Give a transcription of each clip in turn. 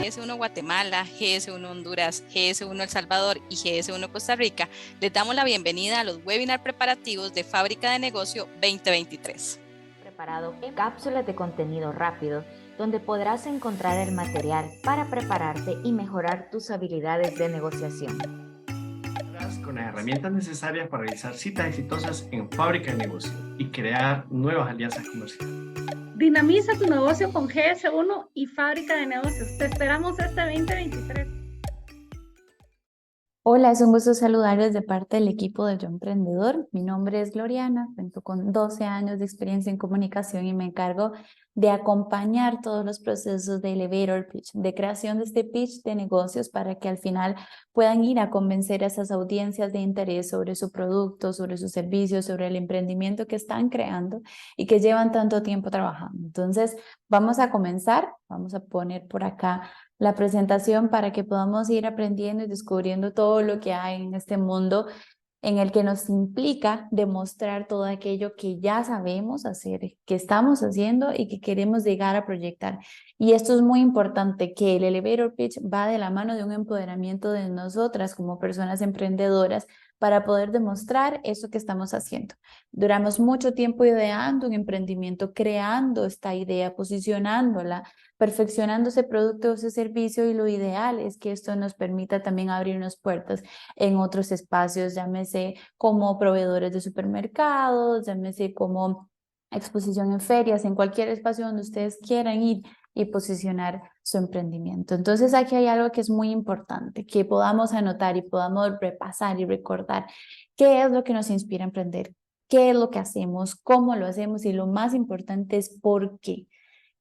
GS1 Guatemala, GS1 Honduras, GS1 El Salvador y GS1 Costa Rica, les damos la bienvenida a los webinars preparativos de Fábrica de Negocio 2023. Preparado en cápsulas de contenido rápido, donde podrás encontrar el material para prepararte y mejorar tus habilidades de negociación. Con las herramientas necesarias para realizar citas exitosas en Fábrica de Negocio y crear nuevas alianzas comerciales. Dinamiza tu negocio con GS1 y Fábrica de Negocios. Te esperamos este 2023. Hola, es un gusto saludarles de parte del equipo de Yo Emprendedor. Mi nombre es Gloriana, cuento con 12 años de experiencia en comunicación y me encargo de acompañar todos los procesos de elevator pitch, de creación de este pitch de negocios para que al final puedan ir a convencer a esas audiencias de interés sobre su producto, sobre sus servicios, sobre el emprendimiento que están creando y que llevan tanto tiempo trabajando. Entonces, vamos a comenzar, vamos a poner por acá la presentación para que podamos ir aprendiendo y descubriendo todo lo que hay en este mundo en el que nos implica demostrar todo aquello que ya sabemos hacer, que estamos haciendo y que queremos llegar a proyectar. Y esto es muy importante, que el elevator pitch va de la mano de un empoderamiento de nosotras como personas emprendedoras para poder demostrar eso que estamos haciendo. Duramos mucho tiempo ideando un emprendimiento, creando esta idea, posicionándola, perfeccionando ese producto o ese servicio, y lo ideal es que esto nos permita también abrirnos puertas en otros espacios, llámese como proveedores de supermercados, llámese como exposición en ferias, en cualquier espacio donde ustedes quieran ir y posicionar su emprendimiento. Entonces aquí hay algo que es muy importante, que podamos anotar y podamos repasar y recordar qué es lo que nos inspira a emprender, qué es lo que hacemos, cómo lo hacemos, y lo más importante es por qué.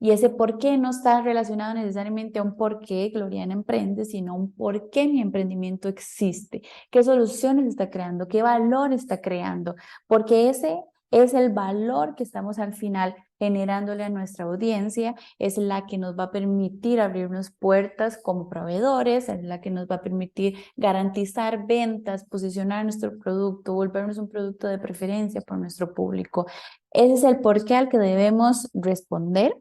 Y ese por qué no está relacionado necesariamente a un por qué Gloriana emprende, sino a un por qué mi emprendimiento existe, qué soluciones está creando, qué valor está creando, porque ese es el valor que estamos al final generándole a nuestra audiencia, es la que nos va a permitir abrirnos puertas como proveedores, es la que nos va a permitir garantizar ventas, posicionar nuestro producto, volvernos un producto de preferencia por nuestro público. Ese es el por qué al que debemos responder.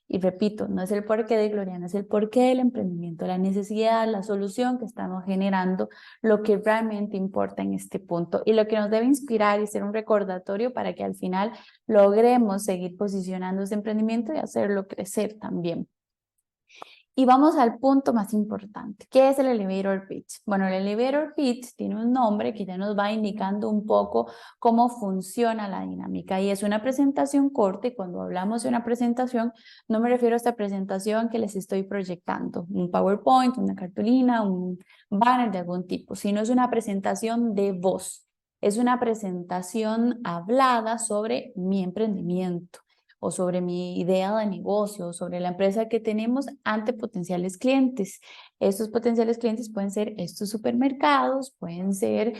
Y repito, no es el porqué de Gloriana, es el porqué del emprendimiento, la necesidad, la solución que estamos generando, lo que realmente importa en este punto y lo que nos debe inspirar y ser un recordatorio para que al final logremos seguir posicionando ese emprendimiento y hacerlo crecer también. Y vamos al punto más importante. ¿Qué es el elevator pitch? Bueno, el elevator pitch tiene un nombre que ya nos va indicando un poco cómo funciona la dinámica, y es una presentación corta, y cuando hablamos de una presentación no me refiero a esta presentación que les estoy proyectando, un PowerPoint, una cartulina, un banner de algún tipo, sino es una presentación de voz, es una presentación hablada sobre mi emprendimiento o sobre mi idea de negocio, o sobre la empresa que tenemos ante potenciales clientes. Estos potenciales clientes pueden ser estos supermercados, pueden ser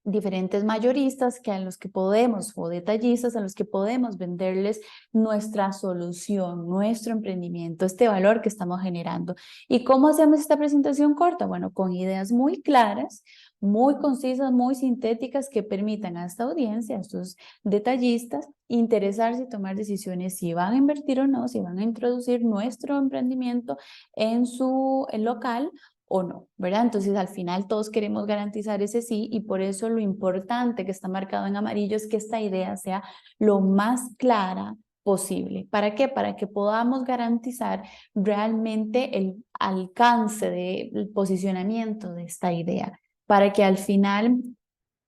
diferentes mayoristas a los que podemos, o detallistas a los que podemos venderles nuestra solución, nuestro emprendimiento, este valor que estamos generando. ¿Y cómo hacemos esta presentación corta? Bueno, con ideas muy claras, muy concisas, muy sintéticas, que permitan a esta audiencia, a estos detallistas, interesarse y tomar decisiones si van a invertir o no, si van a introducir nuestro emprendimiento en su local o no, ¿verdad? Entonces al final todos queremos garantizar ese sí, y por eso lo importante que está marcado en amarillo es que esta idea sea lo más clara posible. ¿Para qué? Para que podamos garantizar realmente el alcance del posicionamiento de esta idea, para que al final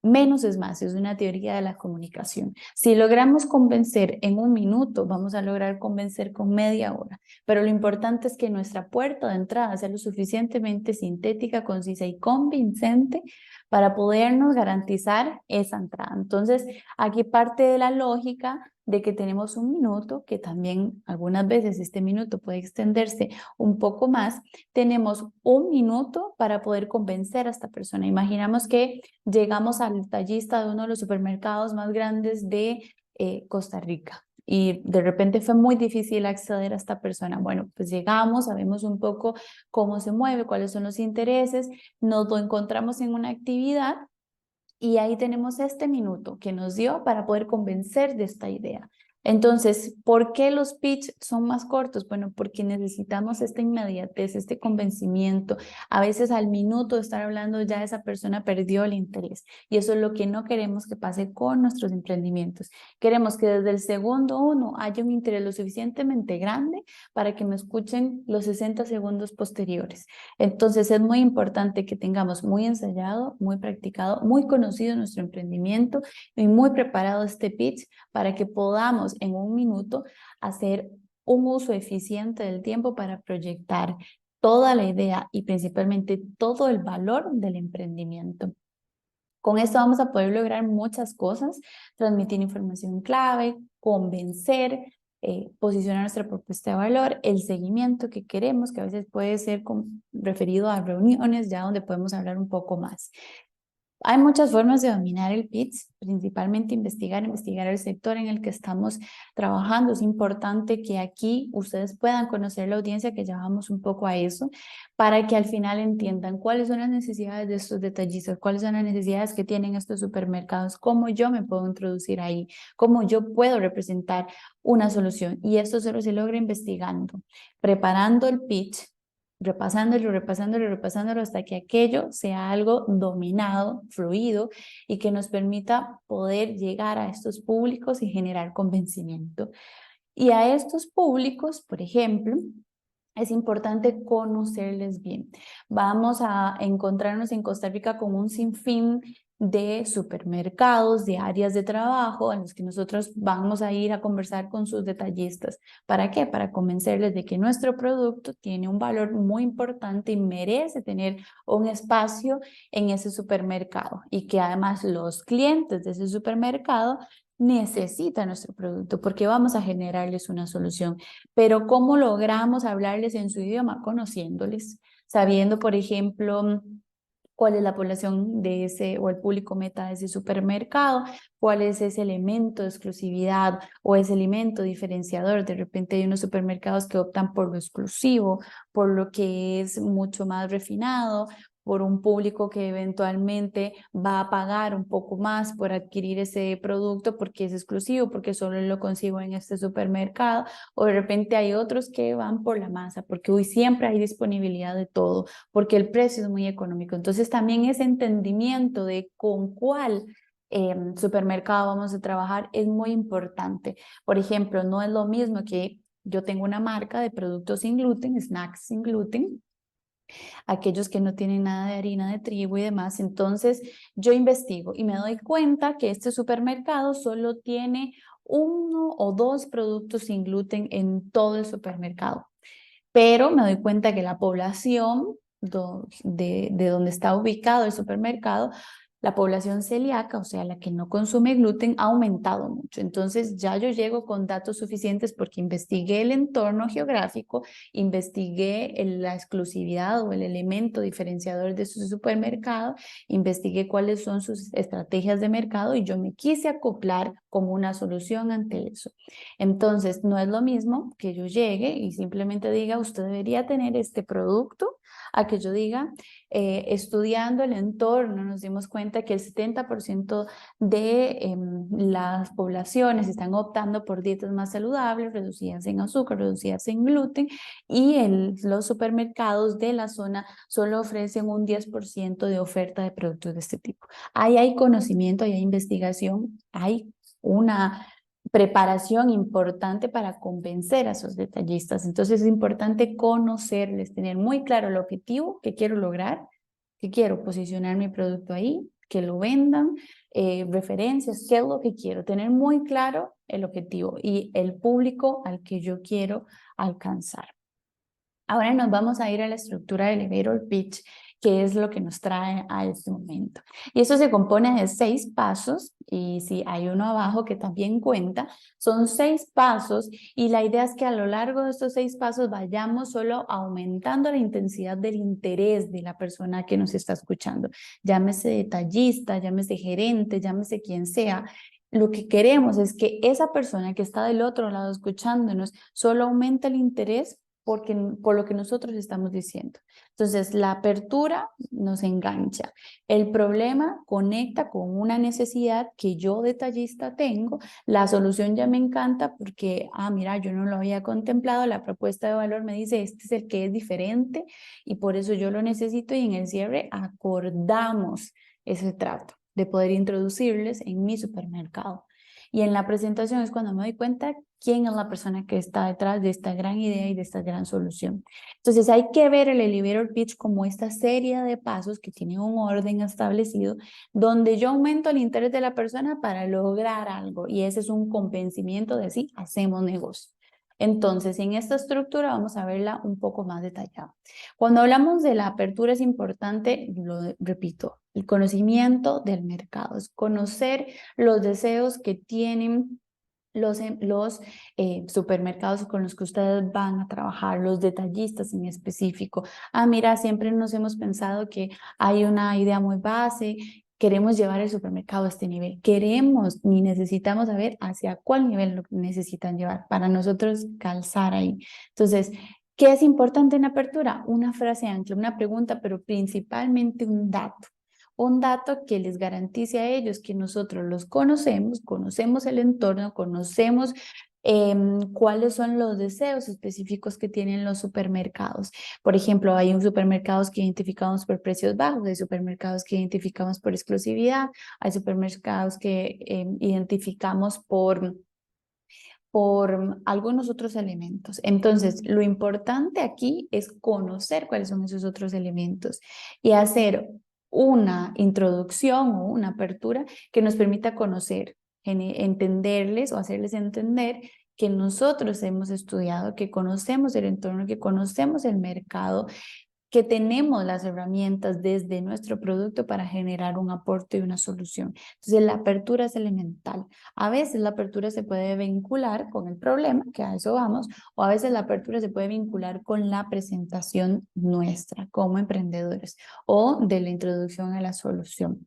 menos es más, es una teoría de la comunicación. Si logramos convencer en un minuto, vamos a lograr convencer con media hora, pero lo importante es que nuestra puerta de entrada sea lo suficientemente sintética, concisa y convincente para podernos garantizar esa entrada. Entonces, aquí parte de la lógica de que tenemos un minuto, que también algunas veces este minuto puede extenderse un poco más. Tenemos un minuto para poder convencer a esta persona. Imaginamos que llegamos al tallista de uno de los supermercados más grandes de Costa Rica, y de repente fue muy difícil acceder a esta persona. Bueno, pues llegamos, sabemos un poco cómo se mueve, cuáles son los intereses, nos lo encontramos en una actividad, y ahí tenemos este minuto que nos dio para poder convencer de esta idea. Entonces, ¿por qué los pitch son más cortos? Bueno, porque necesitamos esta inmediatez, este convencimiento. A veces al minuto de estar hablando ya esa persona perdió el interés y eso es lo que no queremos que pase con nuestros emprendimientos. Queremos que desde el segundo uno haya un interés lo suficientemente grande para que me escuchen los 60 segundos posteriores. Entonces, es muy importante que tengamos muy ensayado, muy practicado, muy conocido nuestro emprendimiento y muy preparado este pitch para que podamos en un minuto hacer un uso eficiente del tiempo para proyectar toda la idea y principalmente todo el valor del emprendimiento. Con esto vamos a poder lograr muchas cosas, transmitir información clave, convencer, posicionar nuestra propuesta de valor, el seguimiento que queremos, que a veces puede ser referido a reuniones ya donde podemos hablar un poco más. Hay muchas formas de dominar el pitch, principalmente investigar el sector en el que estamos trabajando. Es importante que aquí ustedes puedan conocer la audiencia, que ya vamos un poco a eso, para que al final entiendan cuáles son las necesidades de estos detallistas, cuáles son las necesidades que tienen estos supermercados, cómo yo me puedo introducir ahí, cómo yo puedo representar una solución. Y esto solo se logra investigando, preparando el pitch, repasándolo hasta que aquello sea algo dominado, fluido y que nos permita poder llegar a estos públicos y generar convencimiento. Y a estos públicos, por ejemplo, es importante conocerles bien. Vamos a encontrarnos en Costa Rica con un sinfín de supermercados, de áreas de trabajo en los que nosotros vamos a ir a conversar con sus detallistas. ¿Para qué? Para convencerles de que nuestro producto tiene un valor muy importante y merece tener un espacio en ese supermercado y que además los clientes de ese supermercado necesitan nuestro producto porque vamos a generarles una solución. Pero ¿cómo logramos hablarles en su idioma? Conociéndoles, sabiendo, por ejemplo, cuál es la población de ese o el público meta de ese supermercado, cuál es ese elemento de exclusividad o ese elemento diferenciador. De repente hay unos supermercados que optan por lo exclusivo, por lo que es mucho más refinado, por un público que eventualmente va a pagar un poco más por adquirir ese producto porque es exclusivo, porque solo lo consigo en este supermercado, o de repente hay otros que van por la masa, porque hoy siempre hay disponibilidad de todo, porque el precio es muy económico. Entonces también ese entendimiento de con cuál supermercado vamos a trabajar es muy importante. Por ejemplo, no es lo mismo que yo tengo una marca de productos sin gluten, snacks sin gluten, aquellos que no tienen nada de harina de trigo y demás. Entonces yo investigo y me doy cuenta que este supermercado solo tiene 1 o 2 productos sin gluten en todo el supermercado. Pero me doy cuenta que la población de donde está ubicado el supermercado, la población celíaca, o sea, la que no consume gluten, ha aumentado mucho. Entonces ya yo llego con datos suficientes porque investigué el entorno geográfico, investigué la exclusividad o el elemento diferenciador de su supermercado, investigué cuáles son sus estrategias de mercado y yo me quise acoplar como una solución ante eso. Entonces, no es lo mismo que yo llegue y simplemente diga, usted debería tener este producto, a que yo diga, estudiando el entorno, nos dimos cuenta que el 70% de las poblaciones están optando por dietas más saludables, reducidas en azúcar, reducidas en gluten, y los supermercados de la zona solo ofrecen un 10% de oferta de productos de este tipo. Ahí hay conocimiento, ahí hay investigación, hay una preparación importante para convencer a esos detallistas. Entonces es importante conocerles, tener muy claro el objetivo que quiero lograr, que quiero posicionar mi producto ahí, que lo vendan, referencias, qué es lo que quiero, tener muy claro el objetivo y el público al que yo quiero alcanzar. Ahora nos vamos a ir a la estructura del elevator pitch, que es lo que nos trae a este momento. Y eso se compone de 6 pasos, y si hay uno abajo que también cuenta, son 6 pasos, y la idea es que a lo largo de estos 6 pasos vayamos solo aumentando la intensidad del interés de la persona que nos está escuchando. Llámese detallista, llámese gerente, llámese quien sea. Lo que queremos es que esa persona que está del otro lado escuchándonos solo aumente el interés por lo que nosotros estamos diciendo. Entonces, la apertura nos engancha. El problema conecta con una necesidad que yo detallista tengo. La solución ya me encanta porque, mira, yo no lo había contemplado. La propuesta de valor me dice, este es el que es diferente y por eso yo lo necesito. Y en el cierre acordamos ese trato de poder introducirles en mi supermercado. Y en la presentación es cuando me doy cuenta quién es la persona que está detrás de esta gran idea y de esta gran solución. Entonces hay que ver el elevator pitch como esta serie de pasos que tiene un orden establecido, donde yo aumento el interés de la persona para lograr algo. Y ese es un convencimiento de sí, hacemos negocio. Entonces, en esta estructura vamos a verla un poco más detallada. Cuando hablamos de la apertura es importante, lo repito, el conocimiento del mercado, es conocer los deseos que tienen los supermercados con los que ustedes van a trabajar, los detallistas en específico. Mira, siempre nos hemos pensado que hay una idea muy base. Queremos llevar el supermercado a este nivel. Queremos ni necesitamos saber hacia cuál nivel lo necesitan llevar para nosotros calzar ahí. Entonces, ¿qué es importante en apertura? Una frase ancla, una pregunta, pero principalmente un dato. Un dato que les garantice a ellos que nosotros los conocemos, conocemos el entorno, conocemos cuáles son los deseos específicos que tienen los supermercados. Por ejemplo, hay supermercados que identificamos por precios bajos, hay supermercados que identificamos por exclusividad, hay supermercados que identificamos por algunos otros elementos. Entonces, lo importante aquí es conocer cuáles son esos otros elementos y hacer una introducción o una apertura que nos permita conocer, entenderles o hacerles entender que nosotros hemos estudiado, que conocemos el entorno, que conocemos el mercado, que tenemos las herramientas desde nuestro producto para generar un aporte y una solución. Entonces, la apertura es elemental. A veces la apertura se puede vincular con el problema, que a eso vamos, o a veces la apertura se puede vincular con la presentación nuestra como emprendedores o de la introducción a la solución.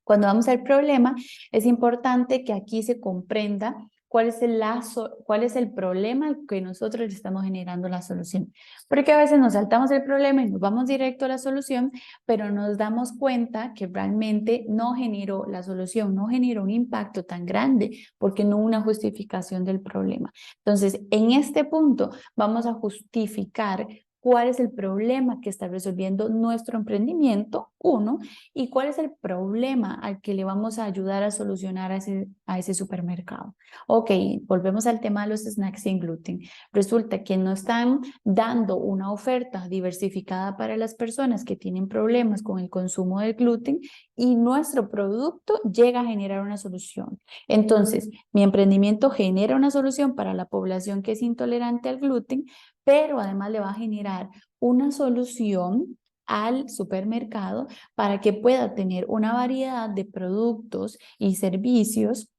Cuando vamos al problema, es importante que aquí se comprenda cuál es el problema al que nosotros le estamos generando la solución. Porque a veces nos saltamos el problema y nos vamos directo a la solución, pero nos damos cuenta que realmente no generó la solución, no generó un impacto tan grande porque no hubo una justificación del problema. Entonces, en este punto vamos a justificar cuál es el problema que está resolviendo nuestro emprendimiento, uno, y cuál es el problema al que le vamos a ayudar a solucionar a ese supermercado. Ok, volvemos al tema de los snacks sin gluten. Resulta que no están dando una oferta diversificada para las personas que tienen problemas con el consumo del gluten y nuestro producto llega a generar una solución. Entonces, mi emprendimiento genera una solución para la población que es intolerante al gluten, pero además le va a generar una solución al supermercado para que pueda tener una variedad de productos y servicios,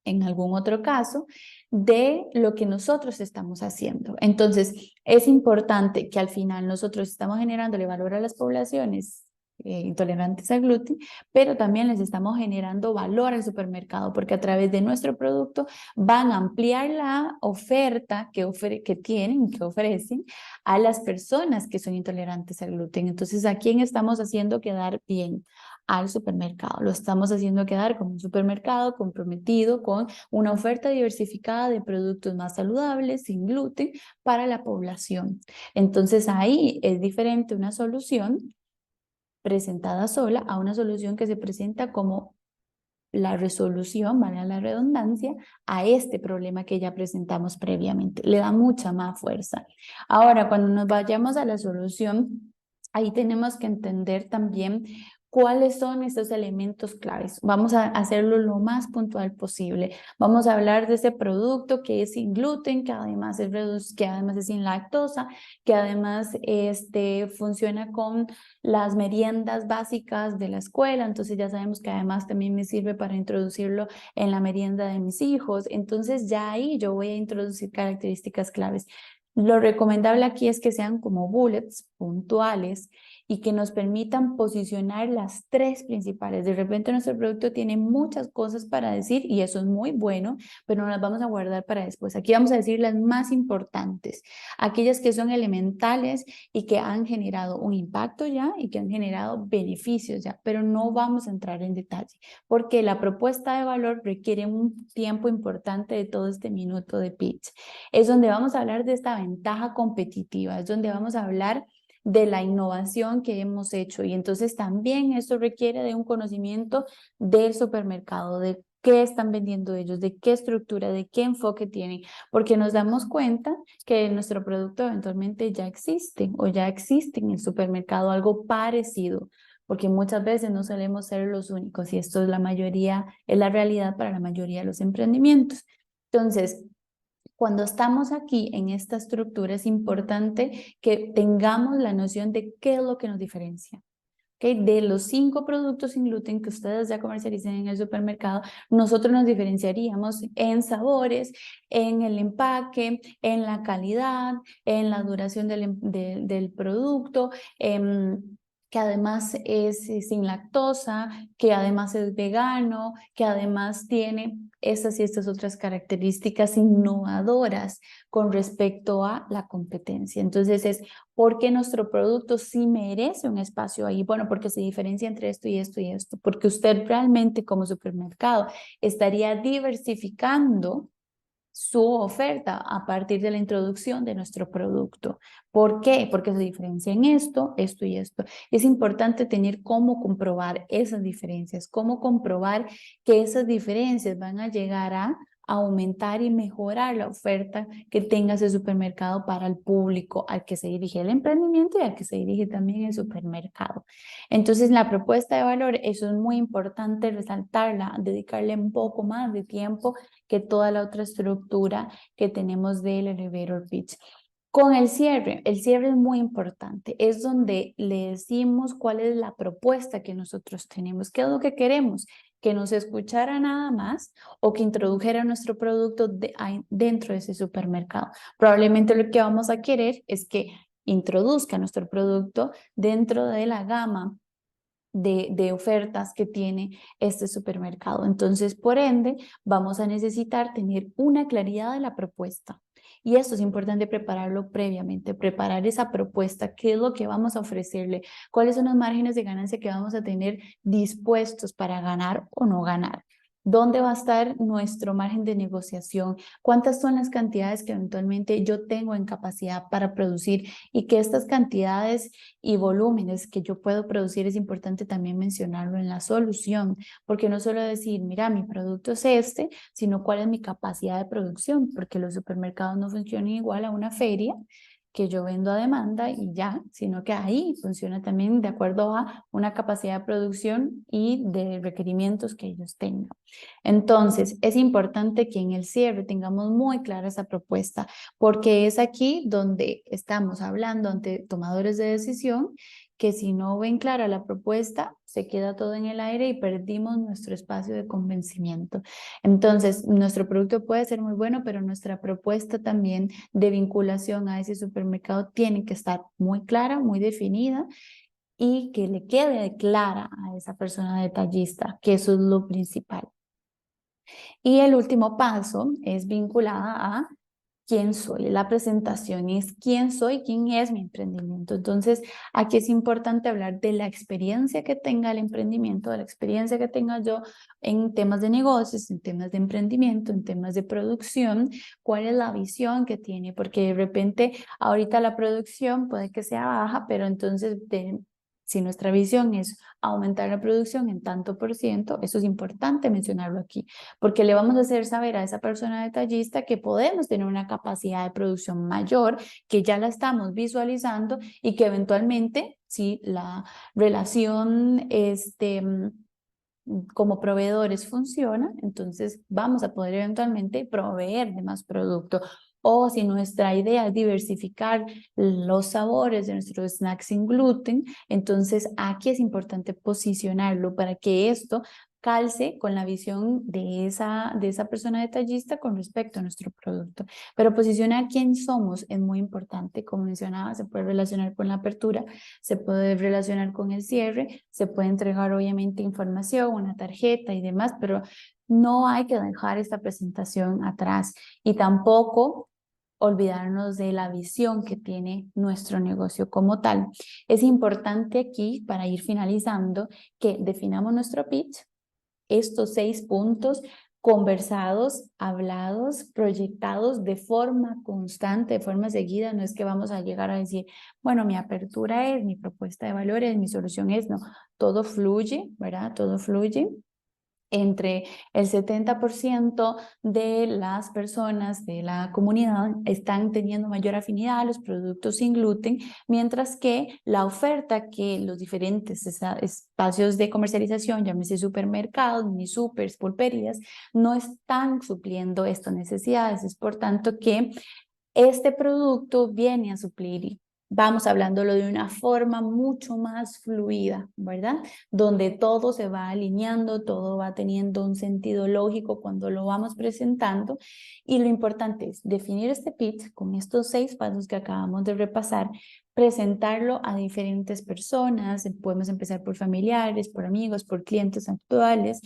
en algún otro caso, de lo que nosotros estamos haciendo. Entonces, es importante que al final nosotros estamos generándole valor a las poblaciones intolerantes al gluten, pero también les estamos generando valor al supermercado, porque a través de nuestro producto van a ampliar la oferta que ofrecen a las personas que son intolerantes al gluten. Entonces, ¿a quién estamos haciendo quedar bien? Al supermercado. Lo estamos haciendo quedar como un supermercado comprometido con una oferta diversificada de productos más saludables, sin gluten, para la población. Entonces, ahí es diferente una solución presentada sola a una solución que se presenta como la resolución, vale la redundancia, a este problema que ya presentamos previamente. Le da mucha más fuerza. Ahora, cuando nos vayamos a la solución, ahí tenemos que entender también cuáles son estos elementos claves. Vamos a hacerlo lo más puntual posible. Vamos a hablar de ese producto que es sin gluten, que además es sin lactosa, que además funciona con las meriendas básicas de la escuela. Entonces ya sabemos que además también me sirve para introducirlo en la merienda de mis hijos. Entonces ya ahí yo voy a introducir características claves. Lo recomendable aquí es que sean como bullets puntuales y que nos permitan posicionar las tres principales. De repente nuestro producto tiene muchas cosas para decir y eso es muy bueno, pero no las vamos a guardar para después. Aquí vamos a decir las más importantes, aquellas que son elementales y que han generado un impacto ya y que han generado beneficios ya, pero no vamos a entrar en detalle porque la propuesta de valor requiere un tiempo importante de todo este minuto de pitch. Es donde vamos a hablar de esta ventaja competitiva, es donde vamos a hablar de la innovación que hemos hecho y entonces también esto requiere de un conocimiento del supermercado, de qué están vendiendo ellos, de qué estructura, de qué enfoque tienen, porque nos damos cuenta que nuestro producto eventualmente ya existe o ya existe en el supermercado algo parecido, porque muchas veces no solemos ser los únicos y esto es la mayoría, es la realidad para la mayoría de los emprendimientos. Entonces, cuando estamos aquí en esta estructura es importante que tengamos la noción de qué es lo que nos diferencia. ¿Okay? De los 5 productos sin gluten que ustedes ya comercializan en el supermercado, nosotros nos diferenciaríamos en sabores, en el empaque, en la calidad, en la duración del producto, que además es sin lactosa, que además es vegano, que además tiene estas y estas otras características innovadoras con respecto a la competencia. Entonces es porque nuestro producto sí merece un espacio ahí. Bueno, porque se diferencia entre esto y esto y esto. Porque usted realmente como supermercado estaría diversificando su oferta a partir de la introducción de nuestro producto. ¿Por qué? Porque se diferencia en esto, esto y esto. Es importante tener cómo comprobar esas diferencias, cómo comprobar que esas diferencias van a llegar a aumentar y mejorar la oferta que tenga ese supermercado para el público al que se dirige el emprendimiento y al que se dirige también el supermercado. Entonces, la propuesta de valor, eso es muy importante resaltarla, dedicarle un poco más de tiempo que toda la otra estructura que tenemos del elevator pitch. Con el cierre es muy importante, es donde le decimos cuál es la propuesta que nosotros tenemos, qué es lo que queremos, que nos escuchara nada más o que introdujera nuestro producto dentro de ese supermercado. Probablemente lo que vamos a querer es que introduzca nuestro producto dentro de la gama de ofertas que tiene este supermercado. Entonces, por ende, vamos a necesitar tener una claridad de la propuesta. Y esto es importante prepararlo previamente, preparar esa propuesta, qué es lo que vamos a ofrecerle, cuáles son los márgenes de ganancia que vamos a tener dispuestos para ganar o no ganar. ¿Dónde va a estar nuestro margen de negociación? ¿Cuántas son las cantidades que eventualmente yo tengo en capacidad para producir? Y que estas cantidades y volúmenes que yo puedo producir es importante también mencionarlo en la solución, porque no solo decir, mira, mi producto es este, sino cuál es mi capacidad de producción, porque los supermercados no funcionan igual a una feria que yo vendo a demanda y ya, sino que ahí funciona también de acuerdo a una capacidad de producción y de requerimientos que ellos tengan. Entonces, es importante que en el cierre tengamos muy clara esa propuesta, porque es aquí donde estamos hablando ante tomadores de decisión que si no ven clara la propuesta, se queda todo en el aire y perdimos nuestro espacio de convencimiento. Entonces, nuestro producto puede ser muy bueno, pero nuestra propuesta también de vinculación a ese supermercado tiene que estar muy clara, muy definida y que le quede clara a esa persona detallista, que eso es lo principal. Y el último paso es vinculada a quién soy. La presentación es quién soy, quién es mi emprendimiento. Entonces, aquí es importante hablar de la experiencia que tenga el emprendimiento, de la experiencia que tenga yo en temas de negocios, en temas de emprendimiento, en temas de producción, cuál es la visión que tiene, porque de repente ahorita la producción puede que sea baja, pero entonces si nuestra visión es aumentar la producción en tanto por ciento, eso es importante mencionarlo aquí, porque le vamos a hacer saber a esa persona detallista que podemos tener una capacidad de producción mayor, que ya la estamos visualizando y que eventualmente, si la relación como proveedores funciona, entonces vamos a poder eventualmente proveer de más producto. O si nuestra idea es diversificar los sabores de nuestros snacks sin gluten, entonces aquí es importante posicionarlo para que esto calce con la visión de esa persona detallista con respecto a nuestro producto. Pero posicionar quién somos es muy importante. Como mencionaba, se puede relacionar con la apertura, se puede relacionar con el cierre, se puede entregar obviamente información, una tarjeta y demás, pero no hay que dejar esta presentación atrás y tampoco olvidarnos de la visión que tiene nuestro negocio como tal. Es importante aquí, para ir finalizando, que definamos nuestro pitch, estos 6 puntos conversados, hablados, proyectados de forma constante, de forma seguida. No es que vamos a llegar a decir, bueno, mi apertura es, mi propuesta de valores, mi solución es, no, todo fluye, ¿verdad? Todo fluye. Entre el 70% de las personas de la comunidad están teniendo mayor afinidad a los productos sin gluten, mientras que la oferta que los diferentes espacios de comercialización, llámese supermercados, mini supers, pulperías, no están supliendo estas necesidades. Es por tanto que este producto viene a suplir, vamos hablándolo de una forma mucho más fluida, ¿verdad? Donde todo se va alineando, todo va teniendo un sentido lógico cuando lo vamos presentando. Y lo importante es definir este pitch con estos 6 pasos que acabamos de repasar, presentarlo a diferentes personas, podemos empezar por familiares, por amigos, por clientes actuales,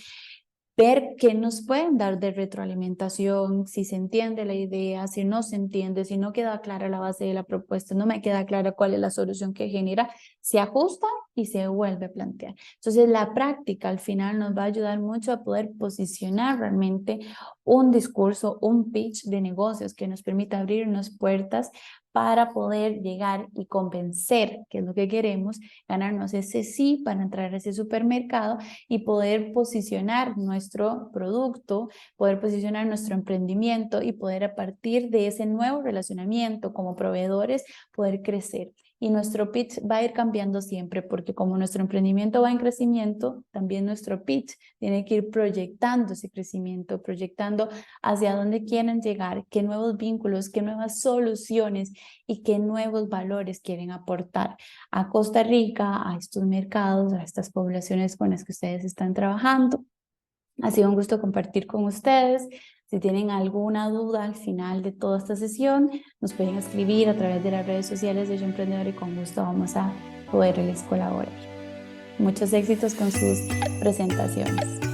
ver qué nos pueden dar de retroalimentación, si se entiende la idea, si no se entiende, si no queda clara la base de la propuesta, no me queda clara cuál es la solución que genera, se ajusta y se vuelve a plantear. Entonces la práctica al final nos va a ayudar mucho a poder posicionar realmente un discurso, un pitch de negocios que nos permita abrirnos puertas para poder llegar y convencer, que es lo que queremos, ganarnos ese sí para entrar a ese supermercado y poder posicionar nuestro producto, poder posicionar nuestro emprendimiento y poder a partir de ese nuevo relacionamiento como proveedores poder crecer. Y nuestro pitch va a ir cambiando siempre porque como nuestro emprendimiento va en crecimiento, también nuestro pitch tiene que ir proyectando ese crecimiento, proyectando hacia dónde quieren llegar, qué nuevos vínculos, qué nuevas soluciones y qué nuevos valores quieren aportar a Costa Rica, a estos mercados, a estas poblaciones con las que ustedes están trabajando. Ha sido un gusto compartir con ustedes. Si tienen alguna duda al final de toda esta sesión, nos pueden escribir a través de las redes sociales de Yo Emprendedor y con gusto vamos a poderles colaborar. Muchos éxitos con sus presentaciones.